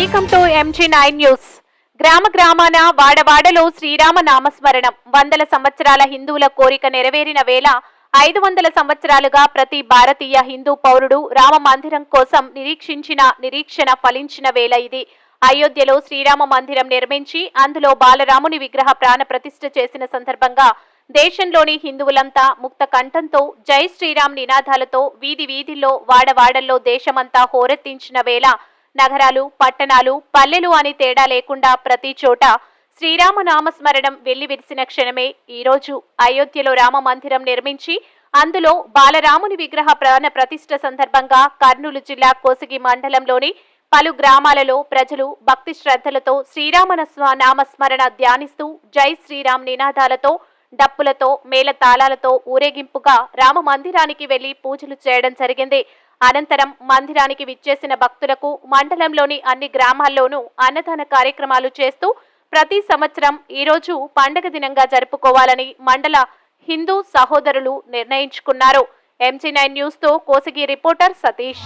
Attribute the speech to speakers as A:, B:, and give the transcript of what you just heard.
A: Welcome to MG9 news. గ్రామ గ్రామాన వాడవాడలో శ్రీరామ నామస్మరణం. వందల సంవత్సరాల హిందువుల కోరిక నెరవేరిన వేళ 500 సంవత్సరాలుగా ప్రతి భారతీయ హిందూ పౌరుడు రామ మందిరం కోసం నిరీక్షణ ఫలించిన వేళ ఇది. అయోధ్యలో శ్రీరామ మందిరం నిర్మించి అందులో బాలరాముని విగ్రహ ప్రాణ ప్రతిష్ఠ చేసిన సందర్భంగా దేశంలోని హిందువులంతా ముక్త కంఠంతో జై శ్రీరామ్ నినాదాలతో వీధి వీధిల్లో వాడవాడల్లో దేశమంతా హోరెత్తించిన వేళ నగరాలు, పట్టణాలు, పల్లెలు అని తేడా లేకుండా ప్రతి చోట శ్రీరామ నామస్మరణం వెల్లివిరిసిన క్షణమే ఈరోజు. అయోధ్యలో రామ మందిరం నిర్మించి అందులో బాలరాముని విగ్రహ ప్రాణ ప్రతిష్ఠ సందర్భంగా కర్నూలు జిల్లా కోసిగి మండలంలోని పలు గ్రామాలలో ప్రజలు భక్తి శ్రద్ధలతో శ్రీరామ నామస్మరణ ధ్యానిస్తూ జై శ్రీరామ్ నినాదాలతో డప్పులతో మేళతాళాలతో ఊరేగింపుగా రామ మందిరానికి వెళ్లి పూజలు చేయడం జరిగింది. అనంతరం మందిరానికి విచ్చేసిన భక్తులకు మండలంలోని అన్ని గ్రామాల్లోనూ అన్నదాన కార్యక్రమాలు చేస్తూ ప్రతి సంవత్సరం ఈరోజు పండగ దినంగా జరుపుకోవాలని మండల హిందూ సహోదరులు నిర్ణయించుకున్నారు. MG9 న్యూస్ తో కోసిగి రిపోర్టర్ సతీష్.